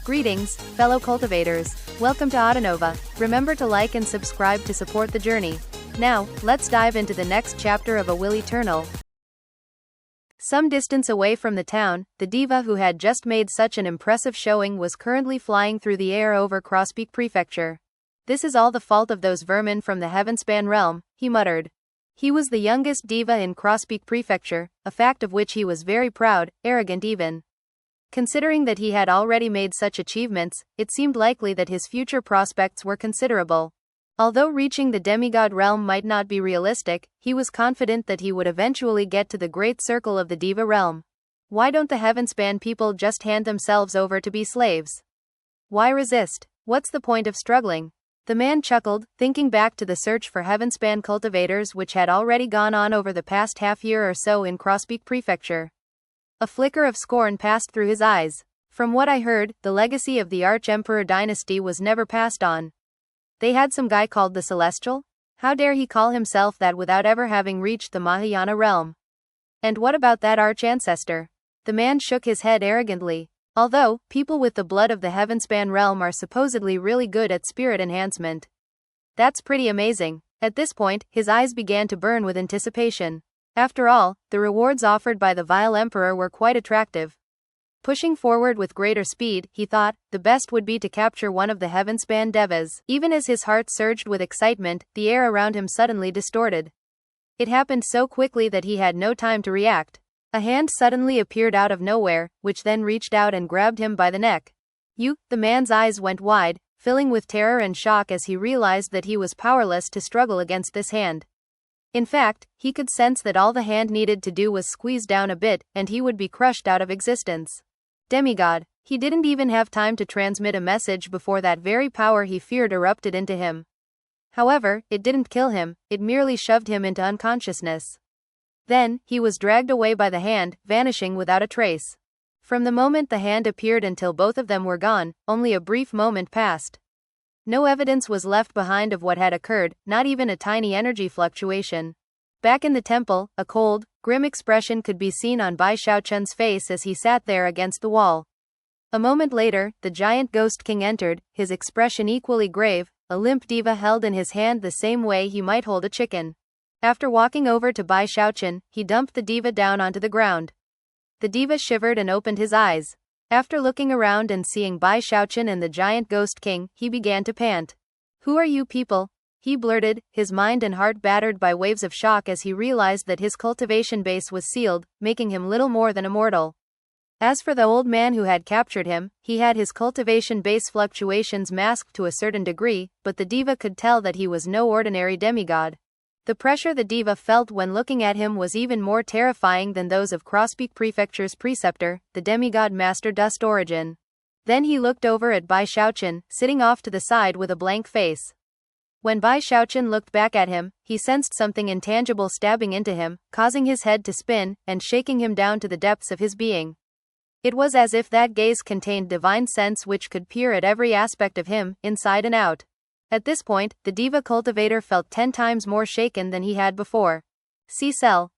Greetings, fellow cultivators. Welcome to Autonova. Remember to like and subscribe to support the journey. Now, let's dive into the next chapter of A Will Eternal. Some distance away from the town, the diva who had just made such an impressive showing was currently flying through the air over Crosspeak Prefecture. This is all the fault of those vermin from the Heavenspan realm, he muttered. He was the youngest diva in Crosspeak Prefecture, a fact of which he was very proud, arrogant even. Considering that he had already made such achievements, it seemed likely that his future prospects were considerable. Although reaching the demigod realm might not be realistic, he was confident that he would eventually get to the great circle of the diva realm. Why don't the Heavenspan people just hand themselves over to be slaves? Why resist? What's the point of struggling? The man chuckled, thinking back to the search for Heavenspan cultivators which had already gone on over the past half year or so in Crosspeak Prefecture. A flicker of scorn passed through his eyes. From what I heard, the legacy of the Arch-Emperor dynasty was never passed on. They had some guy called the Celestial? How dare he call himself that without ever having reached the Mahayana realm? And what about that arch-ancestor? The man shook his head arrogantly. Although, people with the blood of the Heavenspan realm are supposedly really good at spirit enhancement. That's pretty amazing. At this point, his eyes began to burn with anticipation. After all, the rewards offered by the vile emperor were quite attractive. Pushing forward with greater speed, he thought, the best would be to capture one of the Heavenspan devas. Even as his heart surged with excitement, the air around him suddenly distorted. It happened so quickly that he had no time to react. A hand suddenly appeared out of nowhere, which then reached out and grabbed him by the neck. The man's eyes went wide, filling with terror and shock as he realized that he was powerless to struggle against this hand. In fact, he could sense that all the hand needed to do was squeeze down a bit, and he would be crushed out of existence. Demigod. He didn't even have time to transmit a message before that very power he feared erupted into him. However, it didn't kill him, it merely shoved him into unconsciousness. Then, he was dragged away by the hand, vanishing without a trace. From the moment the hand appeared until both of them were gone, only a brief moment passed. No evidence was left behind of what had occurred, not even a tiny energy fluctuation. Back in the temple, a cold, grim expression could be seen on Bai Xiaochun's face as he sat there against the wall. A moment later, the giant ghost king entered, his expression equally grave, a limp diva held in his hand the same way he might hold a chicken. After walking over to Bai Xiaochun, he dumped the diva down onto the ground. The diva shivered and opened his eyes. After looking around and seeing Bai Xiaochun and the giant ghost king, he began to pant. "Who are you people?" he blurted, his mind and heart battered by waves of shock as he realized that his cultivation base was sealed, making him little more than a mortal. As for the old man who had captured him, he had his cultivation base fluctuations masked to a certain degree, but the diva could tell that he was no ordinary demigod. The pressure the diva felt when looking at him was even more terrifying than those of Crosspeak Prefecture's preceptor, the demigod Master Dust Origin. Then he looked over at Bai Xiaochun, sitting off to the side with a blank face. When Bai Xiaochun looked back at him, he sensed something intangible stabbing into him, causing his head to spin, and shaking him down to the depths of his being. It was as if that gaze contained divine sense which could peer at every aspect of him, inside and out. At this point, the diva cultivator felt 10 times more shaken than he had before. Celestial,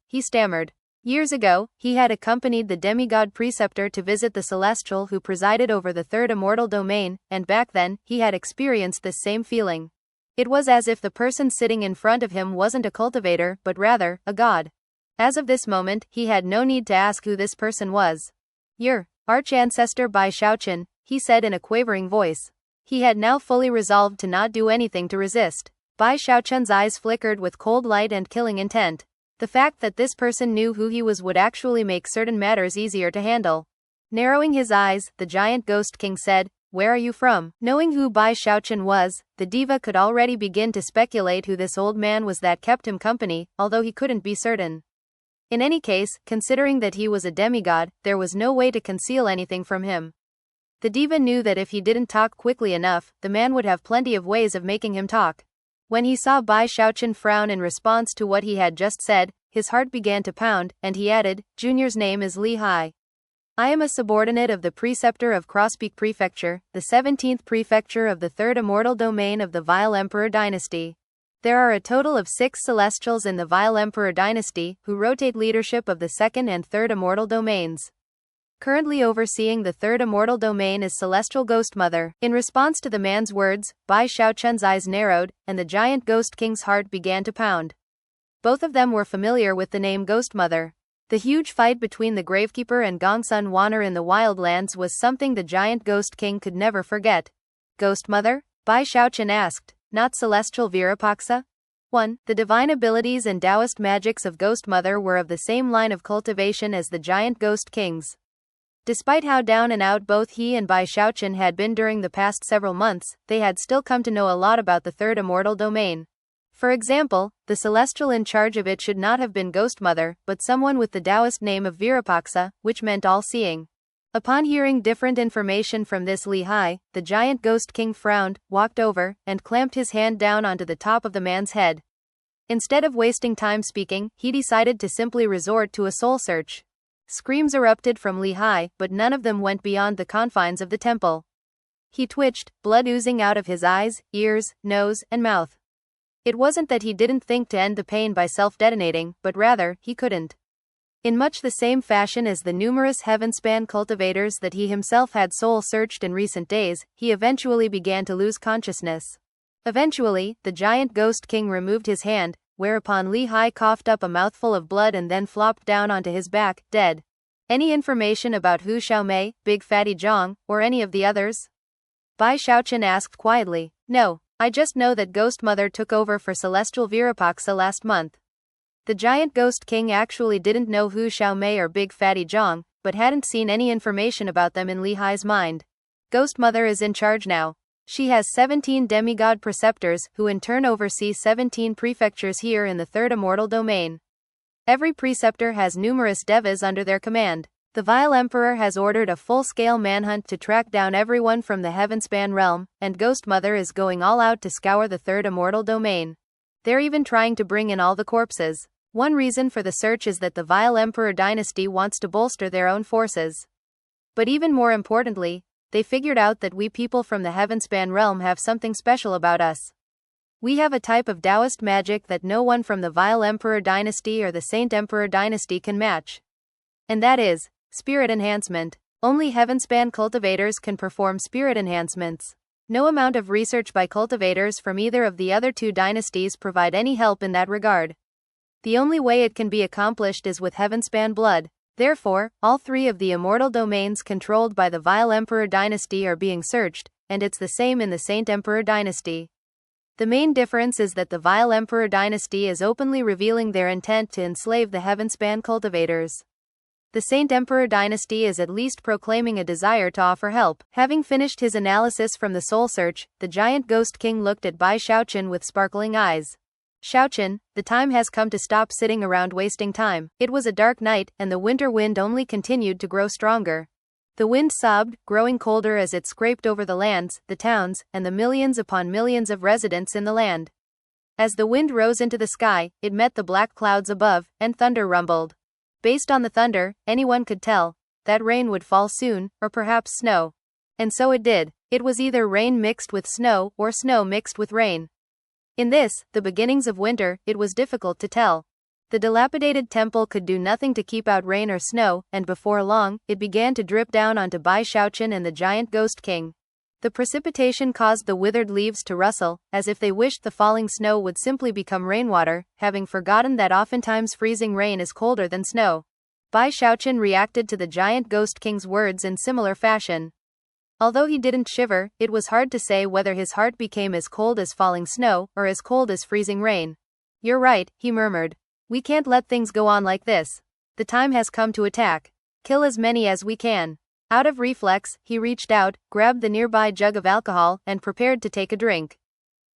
he stammered. Years ago, he had accompanied the demigod preceptor to visit the Celestial who presided over the third immortal domain, and back then, he had experienced this same feeling. It was as if the person sitting in front of him wasn't a cultivator, but rather, a god. As of this moment, he had no need to ask who this person was. "Your arch-ancestor Bai Xiaochun," he said in a quavering voice. He had now fully resolved to not do anything to resist. Bai Xiaochun's eyes flickered with cold light and killing intent. The fact that this person knew who he was would actually make certain matters easier to handle. Narrowing his eyes, the giant ghost king said, "Where are you from?" Knowing who Bai Xiaochun was, the diva could already begin to speculate who this old man was that kept him company, although he couldn't be certain. In any case, considering that he was a demigod, there was no way to conceal anything from him. The diva knew that if he didn't talk quickly enough, the man would have plenty of ways of making him talk. When he saw Bai Xiaochun frown in response to what he had just said, his heart began to pound, and he added, "Junior's name is Li Hai. I am a subordinate of the preceptor of Crosspeak Prefecture, the 17th prefecture of the third immortal domain of the Vile Emperor dynasty. There are a total of 6 celestials in the Vile Emperor dynasty, who rotate leadership of the second and third immortal domains. Currently overseeing the third immortal domain is Celestial Ghost Mother. In response to the man's words, Bai Xiaochun's eyes narrowed, and the giant Ghost King's heart began to pound. Both of them were familiar with the name Ghost Mother. The huge fight between the Gravekeeper and Gongsun Wanner in the Wildlands was something the giant Ghost King could never forget. Ghost Mother? Bai Xiaochun asked, not Celestial Virapaksa? 1. The divine abilities and Taoist magics of Ghost Mother were of the same line of cultivation as the giant Ghost Kings. Despite how down and out both he and Bai Xiaochun had been during the past several months, they had still come to know a lot about the third immortal domain. For example, the celestial in charge of it should not have been Ghost Mother, but someone with the Taoist name of Virapaksa, which meant all-seeing. Upon hearing different information from this Li Hai, the giant Ghost King frowned, walked over, and clamped his hand down onto the top of the man's head. Instead of wasting time speaking, he decided to simply resort to a soul search. Screams erupted from Li Hai, but none of them went beyond the confines of the temple. He twitched, blood oozing out of his eyes, ears, nose, and mouth. It wasn't that he didn't think to end the pain by self-detonating, but rather, he couldn't. In much the same fashion as the numerous heavenspan cultivators that he himself had soul-searched in recent days, he eventually began to lose consciousness. Eventually, the giant Ghost King removed his hand, whereupon Li Hai coughed up a mouthful of blood and then flopped down onto his back, dead. Any information about Hu Xiaomei, Big Fatty Zhang, or any of the others? Bai Xiaochun asked quietly. No, I just know that Ghost Mother took over for Celestial Virapaksa last month. The giant Ghost King actually didn't know Hu Xiaomei or Big Fatty Zhang, but hadn't seen any information about them in Li Hai's mind. Ghost Mother is in charge now. She has 17 demigod preceptors, who in turn oversee 17 prefectures here in the third immortal domain. Every preceptor has numerous devas under their command. The Vile Emperor has ordered a full-scale manhunt to track down everyone from the Heavenspan realm, and Ghost Mother is going all out to scour the third immortal domain. They're even trying to bring in all the corpses. One reason for the search is that the Vile Emperor dynasty wants to bolster their own forces. But even more importantly, they figured out that we people from the Heavenspan realm have something special about us. We have a type of Taoist magic that no one from the Vile Emperor dynasty or the Saint Emperor dynasty can match. And that is spirit enhancement. Only Heavenspan cultivators can perform spirit enhancements. No amount of research by cultivators from either of the other two dynasties provide any help in that regard. The only way it can be accomplished is with Heavenspan blood. Therefore, all three of the immortal domains controlled by the Vile Emperor dynasty are being searched, and it's the same in the Saint Emperor dynasty. The main difference is that the Vile Emperor dynasty is openly revealing their intent to enslave the Heavenspan cultivators. The Saint Emperor dynasty is at least proclaiming a desire to offer help. Having finished his analysis from the soul search, the giant Ghost King looked at Bai Xiaochun with sparkling eyes. Xiaochun, the time has come to stop sitting around wasting time. It was a dark night, and the winter wind only continued to grow stronger. The wind sobbed, growing colder as it scraped over the lands, the towns, and the millions upon millions of residents in the land. As the wind rose into the sky, it met the black clouds above, and thunder rumbled. Based on the thunder, anyone could tell that rain would fall soon, or perhaps snow. And so it did. It was either rain mixed with snow, or snow mixed with rain. In this, the beginnings of winter, it was difficult to tell. The dilapidated temple could do nothing to keep out rain or snow, and before long, it began to drip down onto Bai Xiaochun and the giant Ghost King. The precipitation caused the withered leaves to rustle, as if they wished the falling snow would simply become rainwater, having forgotten that oftentimes freezing rain is colder than snow. Bai Xiaochun reacted to the giant Ghost King's words in similar fashion. Although he didn't shiver, it was hard to say whether his heart became as cold as falling snow, or as cold as freezing rain. You're right, he murmured. We can't let things go on like this. The time has come to attack. Kill as many as we can. Out of reflex, he reached out, grabbed the nearby jug of alcohol, and prepared to take a drink.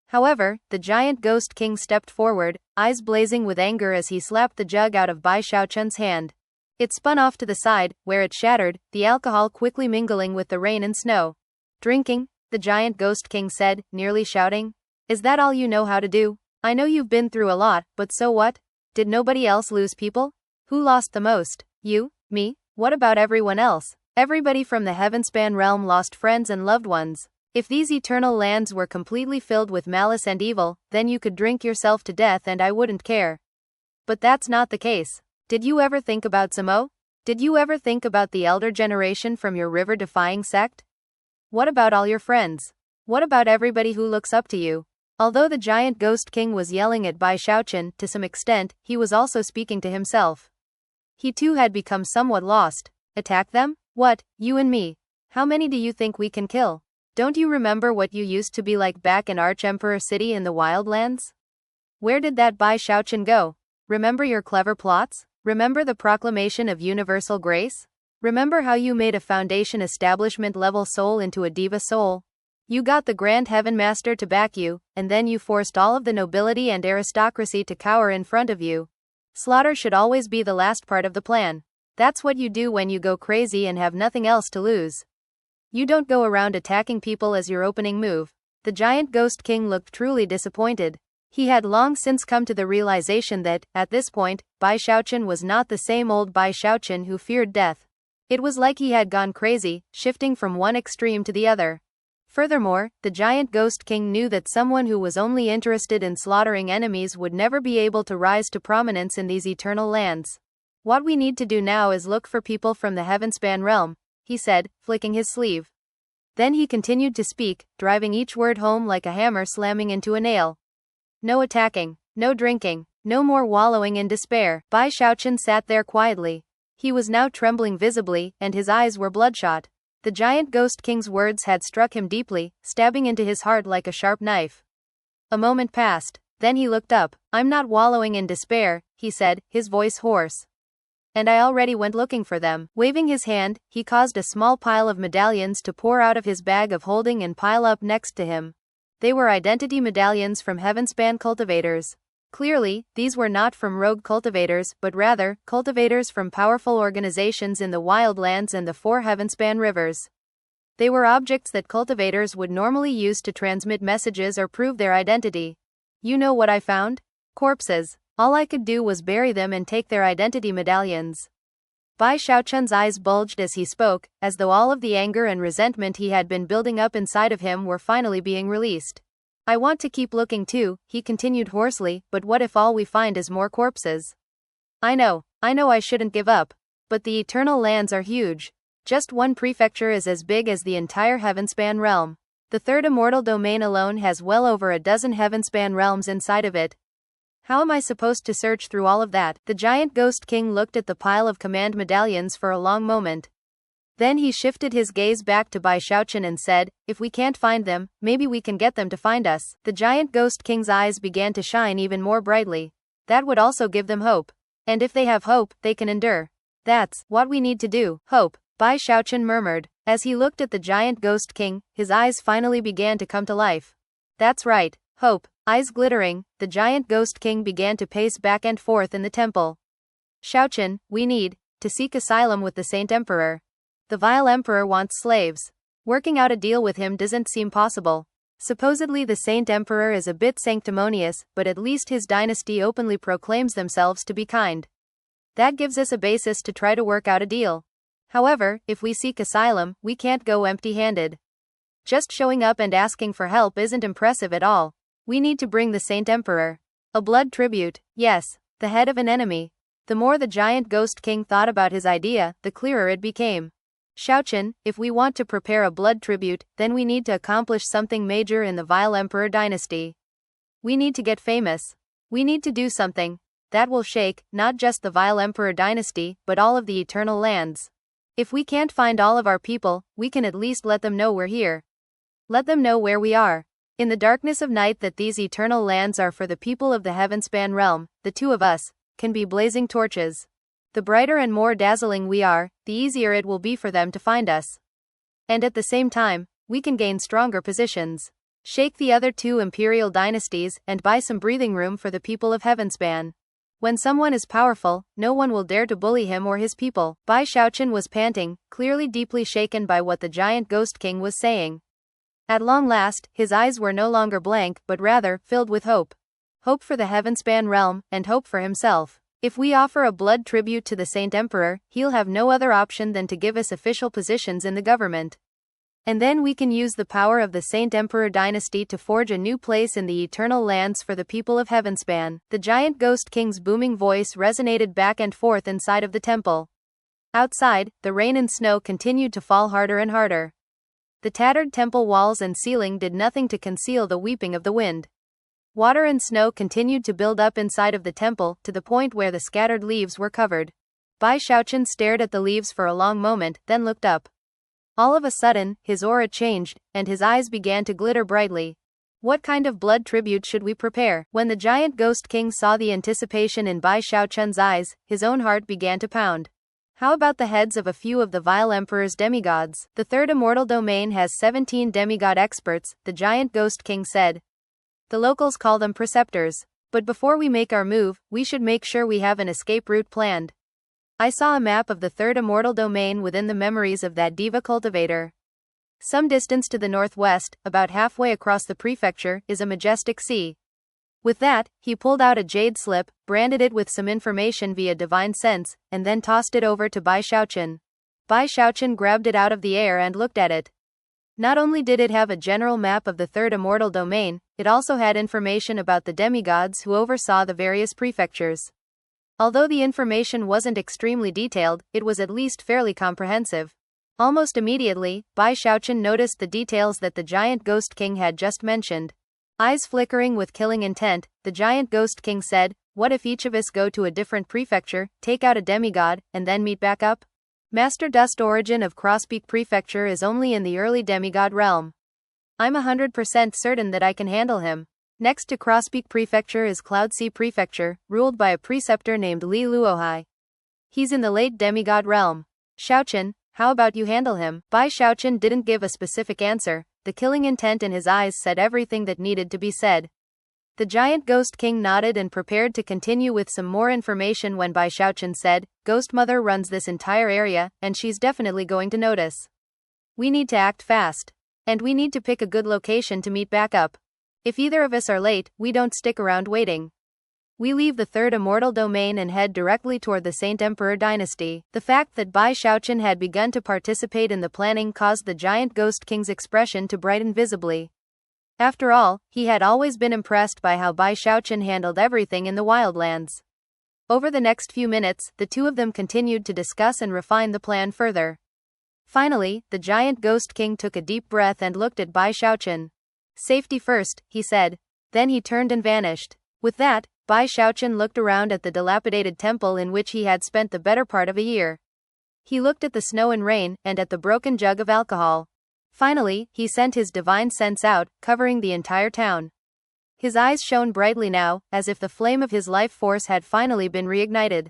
However, the giant Ghost King stepped forward, eyes blazing with anger as he slapped the jug out of Bai Xiaochun's hand. It spun off to the side, where it shattered, the alcohol quickly mingling with the rain and snow. Drinking? The giant Ghost King said, nearly shouting. Is that all you know how to do? I know you've been through a lot, but so what? Did nobody else lose people? Who lost the most? You? Me? What about everyone else? Everybody from the Heavenspan realm lost friends and loved ones. If these eternal lands were completely filled with malice and evil, then you could drink yourself to death and I wouldn't care. But that's not the case. Did you ever think about Samo? Did you ever think about the elder generation from your river-defying sect? What about all your friends? What about everybody who looks up to you? Although the giant ghost king was yelling at Bai Xiaochun, to some extent, he was also speaking to himself. He too had become somewhat lost. Attack them? What, you and me? How many do you think we can kill? Don't you remember what you used to be like back in Arch-Emperor City in the Wildlands? Where did that Bai Xiaochun go? Remember your clever plots? Remember the proclamation of universal grace? Remember how you made a foundation establishment level soul into a diva soul? You got the Grand Heaven Master to back you, and then you forced all of the nobility and aristocracy to cower in front of you. Slaughter should always be the last part of the plan. That's what you do when you go crazy and have nothing else to lose. You don't go around attacking people as your opening move. The giant ghost king looked truly disappointed. He had long since come to the realization that, at this point, Bai Xiaochun was not the same old Bai Xiaochun who feared death. It was like he had gone crazy, shifting from one extreme to the other. Furthermore, the giant ghost king knew that someone who was only interested in slaughtering enemies would never be able to rise to prominence in these eternal lands. What we need to do now is look for people from the Heavenspan realm, he said, flicking his sleeve. Then he continued to speak, driving each word home like a hammer slamming into a nail. No attacking, no drinking, no more wallowing in despair. Bai Xiaochun sat there quietly. He was now trembling visibly, and his eyes were bloodshot. The giant ghost king's words had struck him deeply, stabbing into his heart like a sharp knife. A moment passed, then he looked up. I'm not wallowing in despair, he said, his voice hoarse. And I already went looking for them. Waving his hand, he caused a small pile of medallions to pour out of his bag of holding and pile up next to him. They were identity medallions from Heavenspan cultivators. Clearly, these were not from rogue cultivators, but rather, cultivators from powerful organizations in the Wildlands and the 4 Heavenspan rivers. They were objects that cultivators would normally use to transmit messages or prove their identity. You know what I found? Corpses. All I could do was bury them and take their identity medallions. Bai Xiaochun's eyes bulged as he spoke, as though all of the anger and resentment he had been building up inside of him were finally being released. I want to keep looking too, he continued hoarsely, but what if all we find is more corpses? I know I shouldn't give up. But the eternal lands are huge. Just one prefecture is as big as the entire Heavenspan realm. The 3rd immortal domain alone has well over a dozen Heavenspan realms inside of it. How am I supposed to search through all of that? The giant ghost king looked at the pile of command medallions for a long moment. Then he shifted his gaze back to Bai Xiaochun and said, if we can't find them, maybe we can get them to find us. The giant ghost king's eyes began to shine even more brightly. That would also give them hope. And if they have hope, they can endure. That's what we need to do. Hope, Bai Xiaochun murmured. As he looked at the giant ghost king, his eyes finally began to come to life. That's right, hope. Eyes glittering, the giant ghost king began to pace back and forth in the temple. Xiaochun, we need to seek asylum with the Saint Emperor. The vile emperor wants slaves. Working out a deal with him doesn't seem possible. Supposedly the Saint Emperor is a bit sanctimonious, but at least his dynasty openly proclaims themselves to be kind. That gives us a basis to try to work out a deal. However, if we seek asylum, we can't go empty-handed. Just showing up and asking for help isn't impressive at all. We need to bring the Saint Emperor a blood tribute, yes, the head of an enemy. The more the giant ghost king thought about his idea, the clearer it became. Xiaochun, if we want to prepare a blood tribute, then we need to accomplish something major in the vile emperor dynasty. We need to get famous. We need to do something that will shake, not just the vile emperor dynasty, but all of the eternal lands. If we can't find all of our people, we can at least let them know we're here. Let them know where we are. In the darkness of night that these eternal lands are for the people of the Heavenspan realm, the two of us can be blazing torches. The brighter and more dazzling we are, the easier it will be for them to find us. And at the same time, we can gain stronger positions. Shake the other 2 imperial dynasties, and buy some breathing room for the people of Heavenspan. When someone is powerful, no one will dare to bully him or his people. Bai Xiaochun was panting, clearly deeply shaken by what the giant ghost king was saying. At long last, his eyes were no longer blank, but rather, filled with hope. Hope for the Heavenspan realm, and hope for himself. If we offer a blood tribute to the Saint Emperor, he'll have no other option than to give us official positions in the government. And then we can use the power of the Saint Emperor dynasty to forge a new place in the eternal lands for the people of Heavenspan. The giant ghost king's booming voice resonated back and forth inside of the temple. Outside, the rain and snow continued to fall harder and harder. The tattered temple walls and ceiling did nothing to conceal the weeping of the wind. Water and snow continued to build up inside of the temple, to the point where the scattered leaves were covered. Bai Xiaochun stared at the leaves for a long moment, then looked up. All of a sudden, his aura changed, and his eyes began to glitter brightly. What kind of blood tribute should we prepare? When the giant ghost king saw the anticipation in Bai Xiaochun's eyes, his own heart began to pound. How about the heads of a few of the vile emperor's demigods? The third immortal domain has 17 demigod experts, the giant ghost king said. The locals call them preceptors. But before we make our move, we should make sure we have an escape route planned. I saw a map of the third immortal domain within the memories of that diva cultivator. Some distance to the northwest, about halfway across the prefecture, is a majestic sea. With that, he pulled out a jade slip, branded it with some information via divine sense, and then tossed it over to Bai Xiaochun. Bai Xiaochun grabbed it out of the air and looked at it. Not only did it have a general map of the third immortal domain, it also had information about the demigods who oversaw the various prefectures. Although the information wasn't extremely detailed, it was at least fairly comprehensive. Almost immediately, Bai Xiaochun noticed the details that the giant ghost king had just mentioned. Eyes flickering with killing intent, the giant ghost king said, "What if each of us go to a different prefecture, take out a demigod, and then meet back up?" Master Dust origin of Crosspeak Prefecture is only in the early demigod realm. I'm 100% certain that I can handle him. Next to Crosspeak Prefecture is Cloudsea Prefecture, ruled by a preceptor named Li Luohai. He's in the late demigod realm. Xiaochun, how about you handle him? Bai Xiaochun didn't give a specific answer. The killing intent in his eyes said everything that needed to be said. The giant ghost king nodded and prepared to continue with some more information when Bai Xiaochun said, "Ghost Mother runs this entire area, and she's definitely going to notice. We need to act fast. And we need to pick a good location to meet back up. If either of us are late, we don't stick around waiting. We leave the third immortal domain and head directly toward the Saint Emperor dynasty." The fact that Bai Xiaochun had begun to participate in the planning caused the giant ghost king's expression to brighten visibly. After all, he had always been impressed by how Bai Xiaochun handled everything in the wildlands. Over the next few minutes, the two of them continued to discuss and refine the plan further. Finally, the giant ghost king took a deep breath and looked at Bai Xiaochun. "Safety first," he said. Then he turned and vanished. With that, Bai Xiaochun looked around at the dilapidated temple in which he had spent the better part of a year. He looked at the snow and rain, and at the broken jug of alcohol. Finally, he sent his divine sense out, covering the entire town. His eyes shone brightly now, as if the flame of his life force had finally been reignited.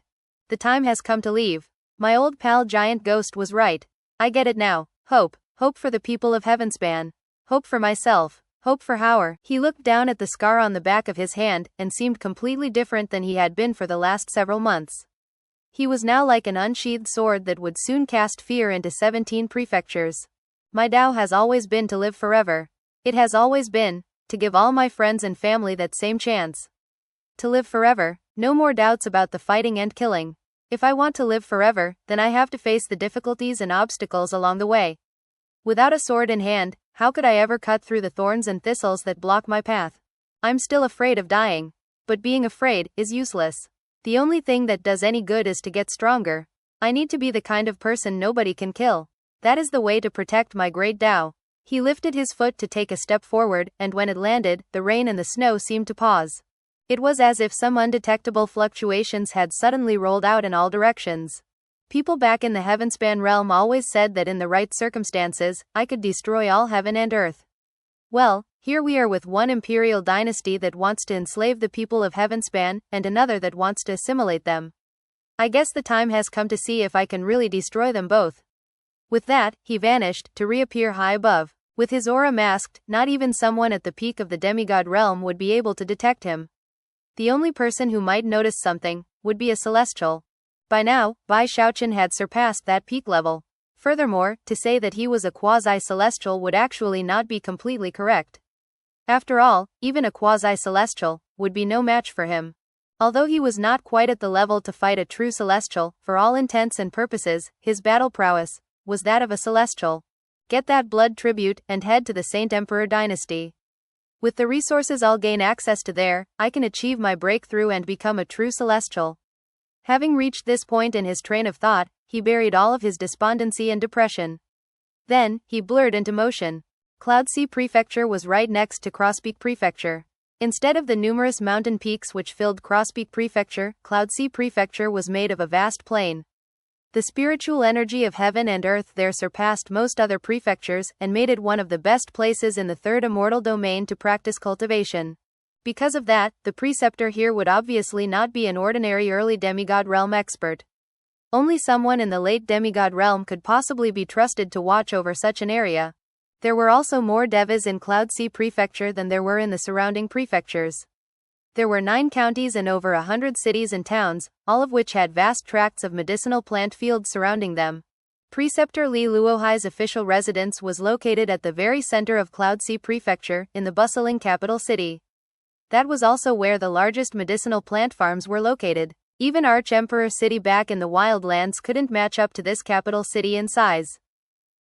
The time has come to leave. My old pal Giant Ghost was right. I get it now. Hope. Hope for the people of Heavenspan. Hope for myself. Hope for Hauer. He looked down at the scar on the back of his hand, and seemed completely different than he had been for the last several months. He was now like an unsheathed sword that would soon cast fear into 17 prefectures. My Tao has always been to live forever. It has always been, to give all my friends and family that same chance. To live forever, no more doubts about the fighting and killing. If I want to live forever, then I have to face the difficulties and obstacles along the way. Without a sword in hand, how could I ever cut through the thorns and thistles that block my path? I'm still afraid of dying. But being afraid is useless. The only thing that does any good is to get stronger. I need to be the kind of person nobody can kill. That is the way to protect my great Tao. He lifted his foot to take a step forward, and when it landed, the rain and the snow seemed to pause. It was as if some undetectable fluctuations had suddenly rolled out in all directions. People back in the Heavenspan realm always said that in the right circumstances, I could destroy all heaven and earth. Well, here we are with one imperial dynasty that wants to enslave the people of Heavenspan, and another that wants to assimilate them. I guess the time has come to see if I can really destroy them both. With that, he vanished, to reappear high above. With his aura masked, not even someone at the peak of the demigod realm would be able to detect him. The only person who might notice something would be a celestial. By now, Bai Xiaochun had surpassed that peak level. Furthermore, to say that he was a quasi-celestial would actually not be completely correct. After all, even a quasi-celestial would be no match for him. Although he was not quite at the level to fight a true celestial, for all intents and purposes, his battle prowess was that of a celestial. Get that blood tribute, and head to the Saint Emperor dynasty. With the resources I'll gain access to there, I can achieve my breakthrough and become a true celestial. Having reached this point in his train of thought, he buried all of his despondency and depression. Then, he blurred into motion. Cloudsea Prefecture was right next to Crosspeak Prefecture. Instead of the numerous mountain peaks which filled Crosspeak Prefecture, Cloudsea Prefecture was made of a vast plain. The spiritual energy of heaven and earth there surpassed most other prefectures, and made it one of the best places in the third immortal domain to practice cultivation. Because of that, the preceptor here would obviously not be an ordinary early demigod realm expert. Only someone in the late demigod realm could possibly be trusted to watch over such an area. There were also more devas in Cloudsea Prefecture than there were in the surrounding prefectures. There were 9 counties and over 100 cities and towns, all of which had vast tracts of medicinal plant fields surrounding them. Preceptor Li Luohai's official residence was located at the very center of Cloudsea Prefecture, in the bustling capital city. That was also where the largest medicinal plant farms were located. Even Arch-Emperor City back in the Wildlands couldn't match up to this capital city in size.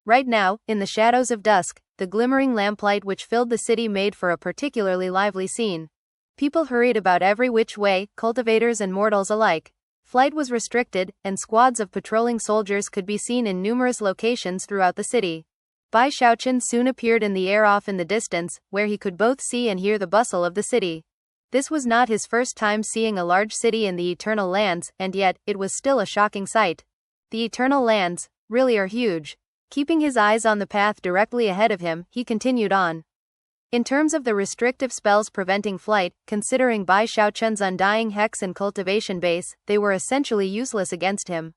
Right now, in the shadows of dusk, the glimmering lamplight which filled the city made for a particularly lively scene. People hurried about every which way, cultivators and mortals alike. Flight was restricted, and squads of patrolling soldiers could be seen in numerous locations throughout the city. Bai Xiaochun soon appeared in the air off in the distance, where he could both see and hear the bustle of the city. This was not his first time seeing a large city in the Eternal Lands, and yet, it was still a shocking sight. The Eternal Lands really are huge. Keeping his eyes on the path directly ahead of him, he continued on. In terms of the restrictive spells preventing flight, considering Bai Xiaochun's undying hex and cultivation base, they were essentially useless against him.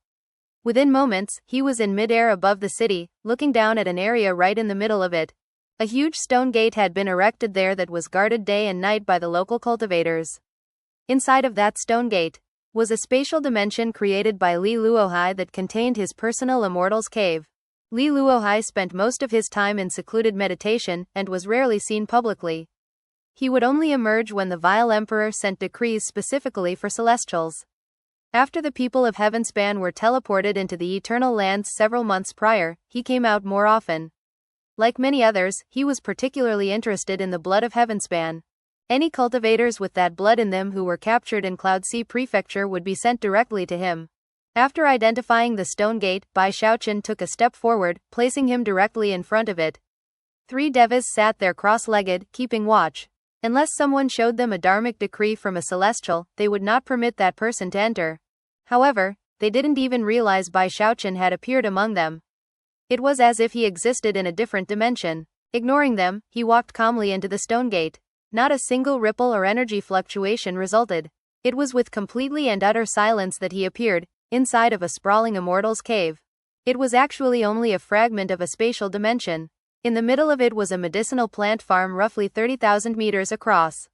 Within moments, he was in mid-air above the city, looking down at an area right in the middle of it. A huge stone gate had been erected there that was guarded day and night by the local cultivators. Inside of that stone gate was a spatial dimension created by Li Luohai that contained his personal immortals cave. Li Luohai spent most of his time in secluded meditation, and was rarely seen publicly. He would only emerge when the vile emperor sent decrees specifically for celestials. After the people of Heavenspan were teleported into the Eternal Lands several months prior, he came out more often. Like many others, he was particularly interested in the blood of Heavenspan. Any cultivators with that blood in them who were captured in Cloudsea Prefecture would be sent directly to him. After identifying the stone gate, Bai Xiaochun took a step forward, placing him directly in front of it. 3 devas sat there cross-legged, keeping watch. Unless someone showed them a dharmic decree from a celestial, they would not permit that person to enter. However, they didn't even realize Bai Xiaochun had appeared among them. It was as if he existed in a different dimension. Ignoring them, he walked calmly into the stone gate. Not a single ripple or energy fluctuation resulted. It was with completely and utter silence that he appeared, inside of a sprawling immortal's cave. It was actually only a fragment of a spatial dimension. In the middle of it was a medicinal plant farm roughly 30,000 meters across.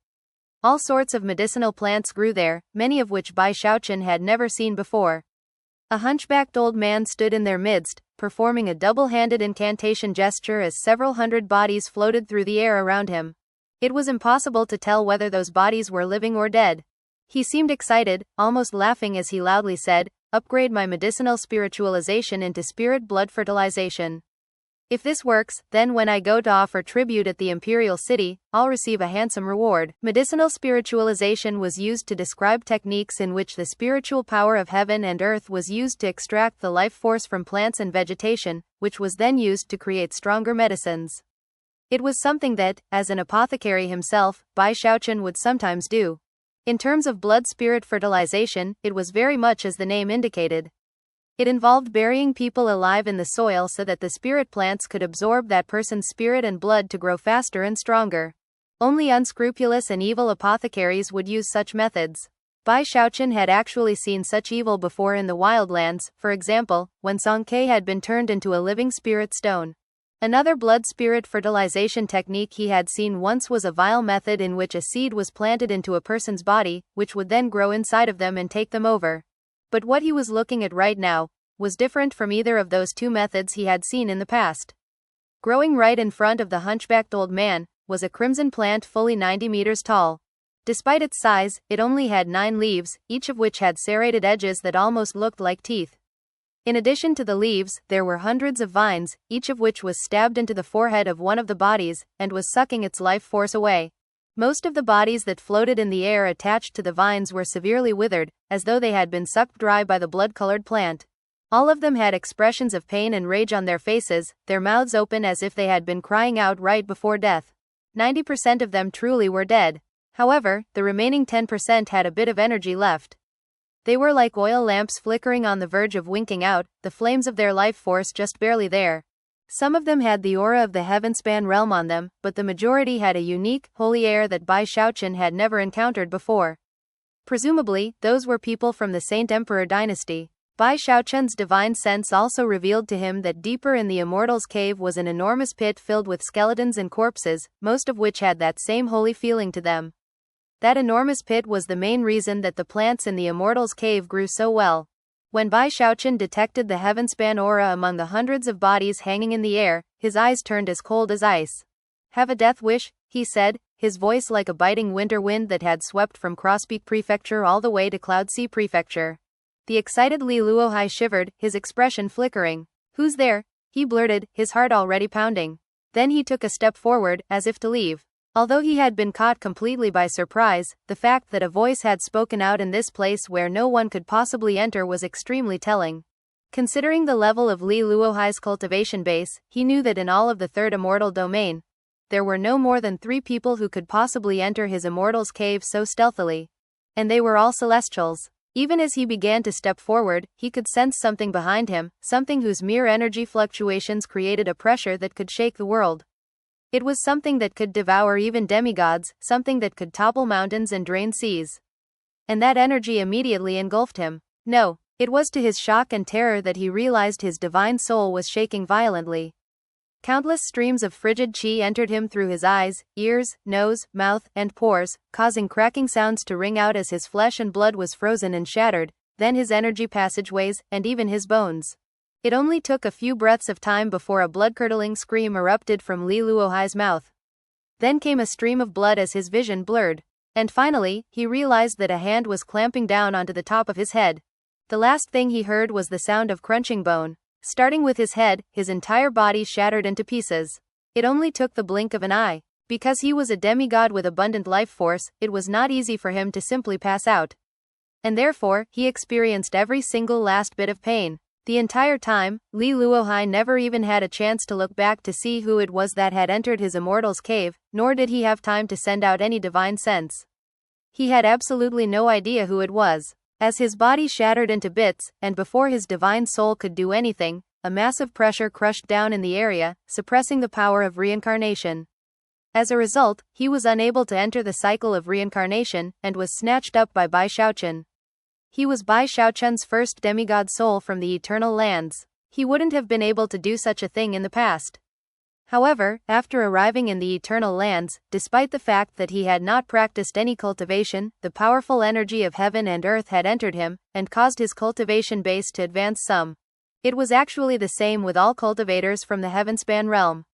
All sorts of medicinal plants grew there, many of which Bai Xiaochun had never seen before. A hunchbacked old man stood in their midst, performing a double-handed incantation gesture as several hundred bodies floated through the air around him. It was impossible to tell whether those bodies were living or dead. He seemed excited, almost laughing as he loudly said, "Upgrade my medicinal spiritualization into spirit blood fertilization. If this works, then when I go to offer tribute at the Imperial City, I'll receive a handsome reward." Medicinal spiritualization was used to describe techniques in which the spiritual power of heaven and earth was used to extract the life force from plants and vegetation, which was then used to create stronger medicines. It was something that, as an apothecary himself, Bai Xiaochun would sometimes do. In terms of blood spirit fertilization, it was very much as the name indicated. It involved burying people alive in the soil so that the spirit plants could absorb that person's spirit and blood to grow faster and stronger. Only unscrupulous and evil apothecaries would use such methods. Bai Xiaochun had actually seen such evil before in the Wildlands, for example, when Song Ke had been turned into a living spirit stone. Another blood spirit fertilization technique he had seen once was a vile method in which a seed was planted into a person's body, which would then grow inside of them and take them over. But what he was looking at right now was different from either of those 2 methods he had seen in the past. Growing right in front of the hunchbacked old man was a crimson plant fully 90 meters tall. Despite its size, it only had 9 leaves, each of which had serrated edges that almost looked like teeth. In addition to the leaves, there were hundreds of vines, each of which was stabbed into the forehead of one of the bodies, and was sucking its life force away. Most of the bodies that floated in the air attached to the vines were severely withered, as though they had been sucked dry by the blood-colored plant. All of them had expressions of pain and rage on their faces, their mouths open as if they had been crying out right before death. 90% of them truly were dead. However, the remaining 10% had a bit of energy left. They were like oil lamps flickering on the verge of winking out, the flames of their life force just barely there. Some of them had the aura of the heaven-span realm on them, but the majority had a unique, holy air that Bai Xiaochun had never encountered before. Presumably, those were people from the Saint Emperor dynasty. Bai Xiaochun's divine sense also revealed to him that deeper in the immortals' cave was an enormous pit filled with skeletons and corpses, most of which had that same holy feeling to them. That enormous pit was the main reason that the plants in the immortals' cave grew so well. When Bai Xiaochun detected the heaven-span aura among the hundreds of bodies hanging in the air, his eyes turned as cold as ice. "Have a death wish," he said, his voice like a biting winter wind that had swept from Crosspeak Prefecture all the way to Cloudsea Prefecture. The excited Li Luohai shivered, his expression flickering. "Who's there?" he blurted, his heart already pounding. Then he took a step forward, as if to leave. Although he had been caught completely by surprise, the fact that a voice had spoken out in this place where no one could possibly enter was extremely telling. Considering the level of Li Luohai's cultivation base, he knew that in all of the third immortal domain, there were no more than 3 people who could possibly enter his immortal's cave so stealthily. And they were all celestials. Even as he began to step forward, he could sense something behind him, something whose mere energy fluctuations created a pressure that could shake the world. It was something that could devour even demigods, something that could topple mountains and drain seas. And that energy immediately engulfed him. No, it was to his shock and terror that he realized his divine soul was shaking violently. Countless streams of frigid chi entered him through his eyes, ears, nose, mouth, and pores, causing cracking sounds to ring out as his flesh and blood was frozen and shattered, then his energy passageways, and even his bones. It only took a few breaths of time before a blood-curdling scream erupted from Li Luohai's mouth. Then came a stream of blood as his vision blurred. And finally, he realized that a hand was clamping down onto the top of his head. The last thing he heard was the sound of crunching bone. Starting with his head, his entire body shattered into pieces. It only took the blink of an eye. Because he was a demigod with abundant life force, it was not easy for him to simply pass out. And therefore, he experienced every single last bit of pain. The entire time, Li Luohai never even had a chance to look back to see who it was that had entered his immortal's cave, nor did he have time to send out any divine sense. He had absolutely no idea who it was. As his body shattered into bits, and before his divine soul could do anything, a massive pressure crushed down in the area, suppressing the power of reincarnation. As a result, he was unable to enter the cycle of reincarnation, and was snatched up by Bai Xiaochun. He was Bai Xiaochun's first demigod soul from the eternal lands. He wouldn't have been able to do such a thing in the past. However, after arriving in the eternal lands, despite the fact that he had not practiced any cultivation, the powerful energy of heaven and earth had entered him, and caused his cultivation base to advance some. It was actually the same with all cultivators from the heavenspan realm.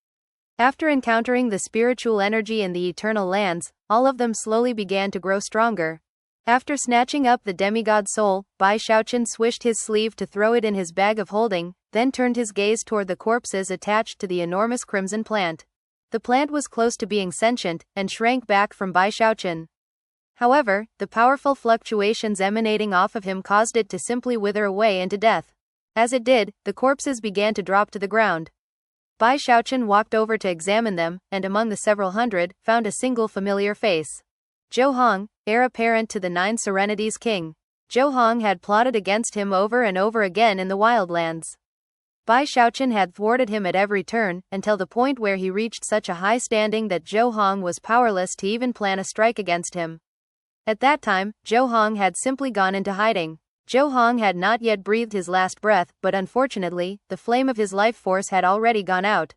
After encountering the spiritual energy in the eternal lands, all of them slowly began to grow stronger. After snatching up the demigod soul, Bai Xiaochun swished his sleeve to throw it in his bag of holding, then turned his gaze toward the corpses attached to the enormous crimson plant. The plant was close to being sentient, and shrank back from Bai Xiaochun. However, the powerful fluctuations emanating off of him caused it to simply wither away into death. As it did, the corpses began to drop to the ground. Bai Xiaochun walked over to examine them, and among the several hundred, found a single familiar face. Zhou Hong, heir apparent to the 9 Serenities king. Zhou Hong had plotted against him over and over again in the wildlands. Bai Xiaochun had thwarted him at every turn, until the point where he reached such a high standing that Zhou Hong was powerless to even plan a strike against him. At that time, Zhou Hong had simply gone into hiding. Zhou Hong had not yet breathed his last breath, but unfortunately, the flame of his life force had already gone out.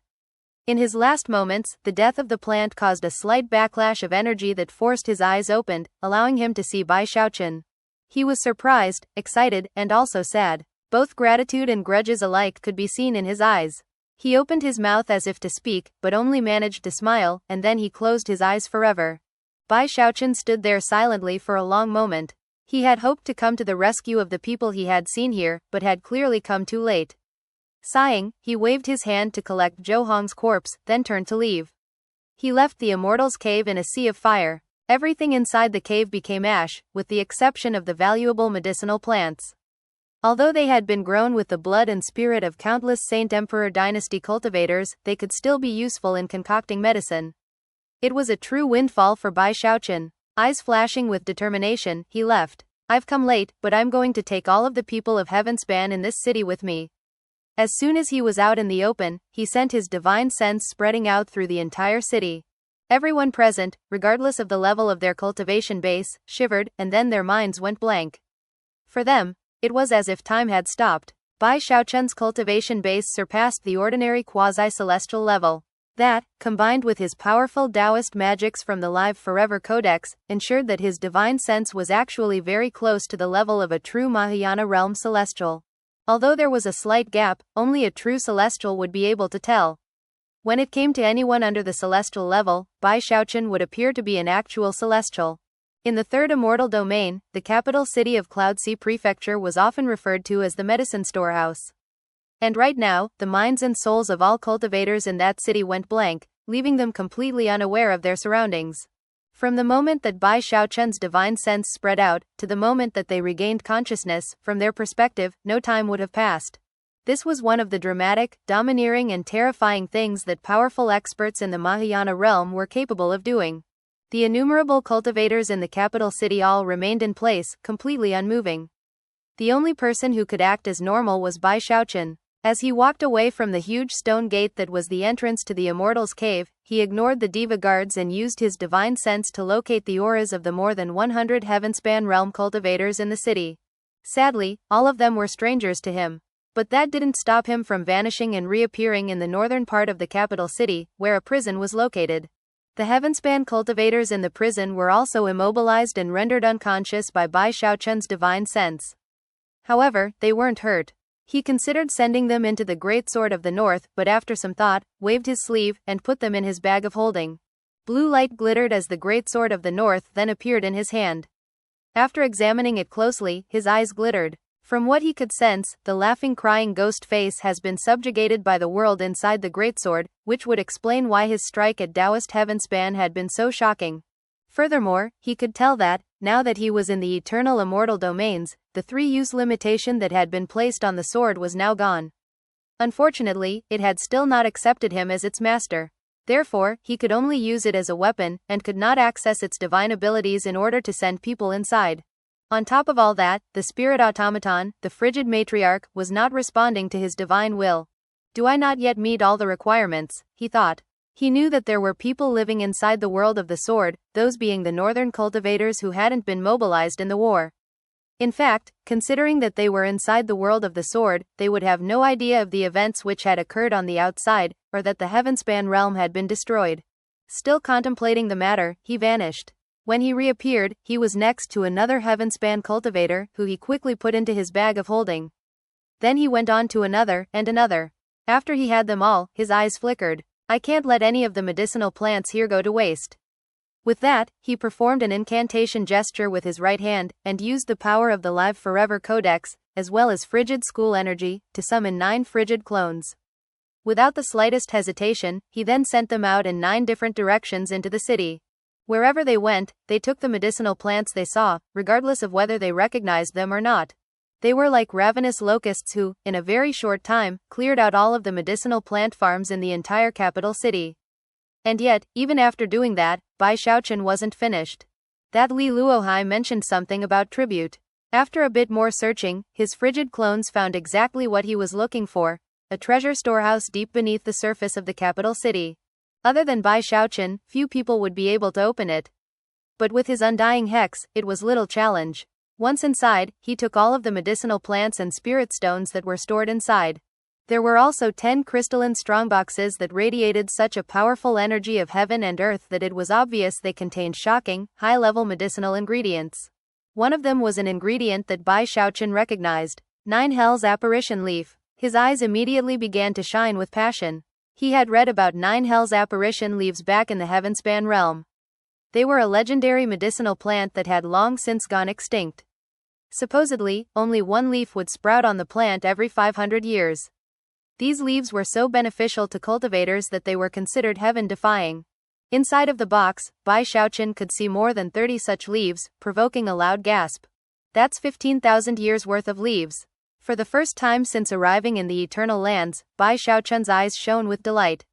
In his last moments, the death of the plant caused a slight backlash of energy that forced his eyes opened, allowing him to see Bai Xiaochun. He was surprised, excited, and also sad. Both gratitude and grudges alike could be seen in his eyes. He opened his mouth as if to speak, but only managed to smile, and then he closed his eyes forever. Bai Xiaochun stood there silently for a long moment. He had hoped to come to the rescue of the people he had seen here, but had clearly come too late. Sighing, he waved his hand to collect Zhou Hong's corpse, then turned to leave. He left the immortals' cave in a sea of fire. Everything inside the cave became ash, with the exception of the valuable medicinal plants. Although they had been grown with the blood and spirit of countless Saint Emperor dynasty cultivators, they could still be useful in concocting medicine. It was a true windfall for Bai Xiaochun. Eyes flashing with determination, he left. I've come late, but I'm going to take all of the people of Heavenspan in this city with me. As soon as he was out in the open, he sent his divine sense spreading out through the entire city. Everyone present, regardless of the level of their cultivation base, shivered, and then their minds went blank. For them, it was as if time had stopped. Bai Xiaochun's cultivation base surpassed the ordinary quasi-celestial level. That, combined with his powerful Taoist magics from the Live Forever Codex, ensured that his divine sense was actually very close to the level of a true Mahayana realm celestial. Although there was a slight gap, only a true celestial would be able to tell. When it came to anyone under the celestial level, Bai Xiaochun would appear to be an actual celestial. In the third immortal domain, the capital city of Cloudsea Prefecture was often referred to as the medicine storehouse. And right now, the minds and souls of all cultivators in that city went blank, leaving them completely unaware of their surroundings. From the moment that Bai Xiaochun's divine sense spread out, to the moment that they regained consciousness, from their perspective, no time would have passed. This was one of the dramatic, domineering and terrifying things that powerful experts in the Mahayana realm were capable of doing. The innumerable cultivators in the capital city all remained in place, completely unmoving. The only person who could act as normal was Bai Xiaochun. As he walked away from the huge stone gate that was the entrance to the Immortals' Cave, he ignored the Diva guards and used his divine sense to locate the auras of the more than 100 Heavenspan realm cultivators in the city. Sadly, all of them were strangers to him. But that didn't stop him from vanishing and reappearing in the northern part of the capital city, where a prison was located. The Heavenspan cultivators in the prison were also immobilized and rendered unconscious by Bai Xiaochun's divine sense. However, they weren't hurt. He considered sending them into the Great Sword of the North, but after some thought, waved his sleeve, and put them in his bag of holding. Blue light glittered as the Great Sword of the North then appeared in his hand. After examining it closely, his eyes glittered. From what he could sense, the laughing crying ghost face has been subjugated by the world inside the Great Sword, which would explain why his strike at Taoist Heavenspan had been so shocking. Furthermore, he could tell that, now that he was in the eternal immortal domains, the 3-use limitation that had been placed on the sword was now gone. Unfortunately, it had still not accepted him as its master. Therefore, he could only use it as a weapon, and could not access its divine abilities in order to send people inside. On top of all that, the spirit automaton, the frigid matriarch, was not responding to his divine will. Do I not yet meet all the requirements? He thought. He knew that there were people living inside the world of the sword, those being the northern cultivators who hadn't been mobilized in the war. In fact, considering that they were inside the world of the sword, they would have no idea of the events which had occurred on the outside, or that the Heavenspan realm had been destroyed. Still contemplating the matter, he vanished. When he reappeared, he was next to another Heavenspan cultivator, who he quickly put into his bag of holding. Then he went on to another, and another. After he had them all, his eyes flickered. I can't let any of the medicinal plants here go to waste. With that, he performed an incantation gesture with his right hand, and used the power of the Live Forever Codex, as well as frigid school energy, to summon 9 frigid clones. Without the slightest hesitation, he then sent them out in 9 different directions into the city. Wherever they went, they took the medicinal plants they saw, regardless of whether they recognized them or not. They were like ravenous locusts who, in a very short time, cleared out all of the medicinal plant farms in the entire capital city. And yet, even after doing that, Bai Xiaochun wasn't finished. That Li Luohai mentioned something about tribute. After a bit more searching, his frigid clones found exactly what he was looking for, a treasure storehouse deep beneath the surface of the capital city. Other than Bai Xiaochun, few people would be able to open it. But with his undying hex, it was little challenge. Once inside, he took all of the medicinal plants and spirit stones that were stored inside. There were also 10 crystalline strongboxes that radiated such a powerful energy of heaven and earth that it was obvious they contained shocking, high-level medicinal ingredients. One of them was an ingredient that Bai Xiaochun recognized. 9 Hell's apparition leaf. His eyes immediately began to shine with passion. He had read about 9 Hell's apparition leaves back in the Heavenspan realm. They were a legendary medicinal plant that had long since gone extinct. Supposedly, only 1 leaf would sprout on the plant every 500 years. These leaves were so beneficial to cultivators that they were considered heaven-defying. Inside of the box, Bai Xiaochun could see more than 30 such leaves, provoking a loud gasp. That's 15,000 years worth of leaves. For the first time since arriving in the Eternal Lands, Bai Xiaochun's eyes shone with delight.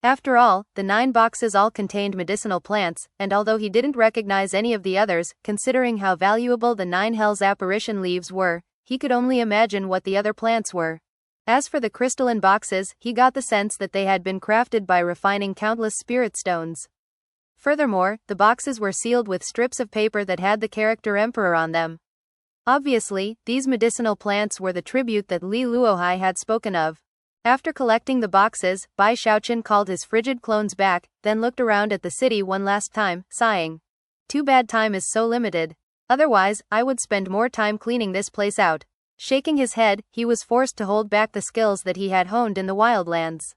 After all, the 9 boxes all contained medicinal plants, and although he didn't recognize any of the others, considering how valuable the 9 Hell's apparition leaves were, he could only imagine what the other plants were. As for the crystalline boxes, he got the sense that they had been crafted by refining countless spirit stones. Furthermore, the boxes were sealed with strips of paper that had the character Emperor on them. Obviously, these medicinal plants were the tribute that Li Luohai had spoken of. After collecting the boxes, Bai Xiaochun called his frigid clones back, then looked around at the city one last time, sighing. Too bad time is so limited. Otherwise, I would spend more time cleaning this place out. Shaking his head, he was forced to hold back the skills that he had honed in the wildlands.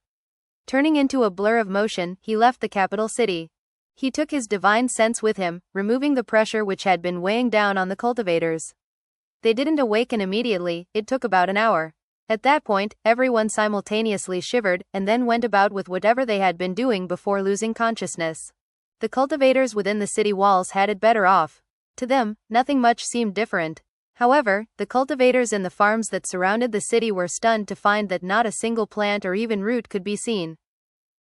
Turning into a blur of motion, he left the capital city. He took his divine sense with him, removing the pressure which had been weighing down on the cultivators. They didn't awaken immediately, it took about an hour. At that point, everyone simultaneously shivered, and then went about with whatever they had been doing before losing consciousness. The cultivators within the city walls had it better off. To them, nothing much seemed different. However, the cultivators in the farms that surrounded the city were stunned to find that not a single plant or even root could be seen.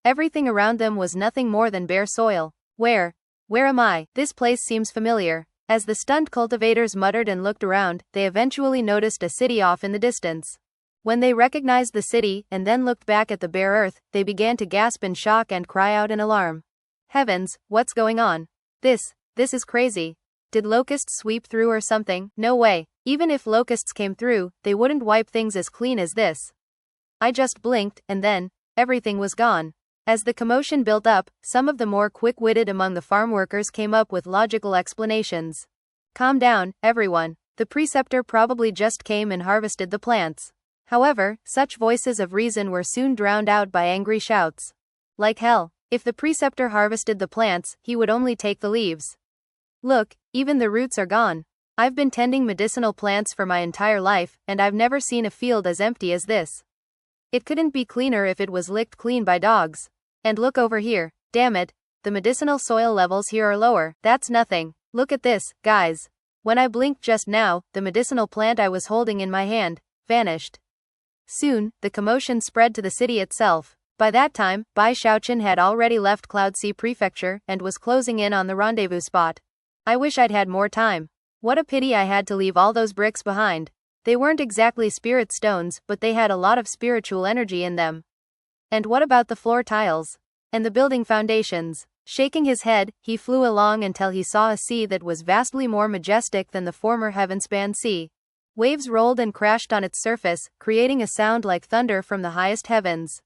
Everything around them was nothing more than bare soil. Where am I? This place seems familiar. As the stunned cultivators muttered and looked around, they eventually noticed a city off in the distance. When they recognized the city, and then looked back at the bare earth, they began to gasp in shock and cry out in alarm. Heavens, what's going on? This is crazy. Did locusts sweep through or something? No way. Even if locusts came through, they wouldn't wipe things as clean as this. I just blinked, and then, everything was gone. As the commotion built up, some of the more quick-witted among the farm workers came up with logical explanations. Calm down, everyone. The preceptor probably just came and harvested the plants. However, such voices of reason were soon drowned out by angry shouts. Like hell. If the preceptor harvested the plants, he would only take the leaves. Look, even the roots are gone. I've been tending medicinal plants for my entire life, and I've never seen a field as empty as this. It couldn't be cleaner if it was licked clean by dogs. And look over here. Damn it, the medicinal soil levels here are lower. That's nothing. Look at this, guys. When I blinked just now, the medicinal plant I was holding in my hand vanished. Soon, the commotion spread to the city itself. By that time, Bai Xiaochun had already left Cloudsea Prefecture and was closing in on the rendezvous spot. I wish I'd had more time. What a pity I had to leave all those bricks behind. They weren't exactly spirit stones, but they had a lot of spiritual energy in them. And what about the floor tiles? And the building foundations? Shaking his head, he flew along until he saw a sea that was vastly more majestic than the former heaven-span sea. Waves rolled and crashed on its surface, creating a sound like thunder from the highest heavens.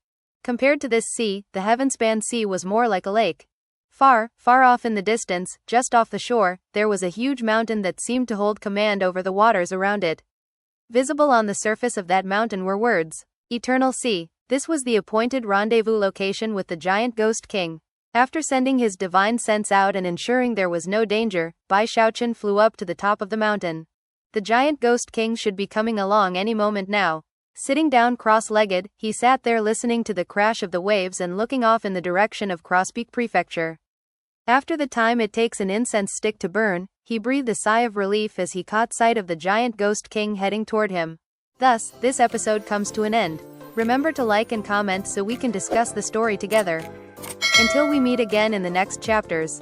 Compared to this sea, the heaven-span sea was more like a lake. Far, far off in the distance, just off the shore, there was a huge mountain that seemed to hold command over the waters around it. Visible on the surface of that mountain were words, Eternal Sea. This was the appointed rendezvous location with the giant ghost king. After sending his divine sense out and ensuring there was no danger, Bai Xiaochun flew up to the top of the mountain. The giant ghost king should be coming along any moment now. Sitting down cross-legged, he sat there listening to the crash of the waves and looking off in the direction of Crosspeak Prefecture. After the time it takes an incense stick to burn, he breathed a sigh of relief as he caught sight of the giant ghost king heading toward him. Thus, this episode comes to an end. Remember to like and comment so we can discuss the story together. Until we meet again in the next chapters.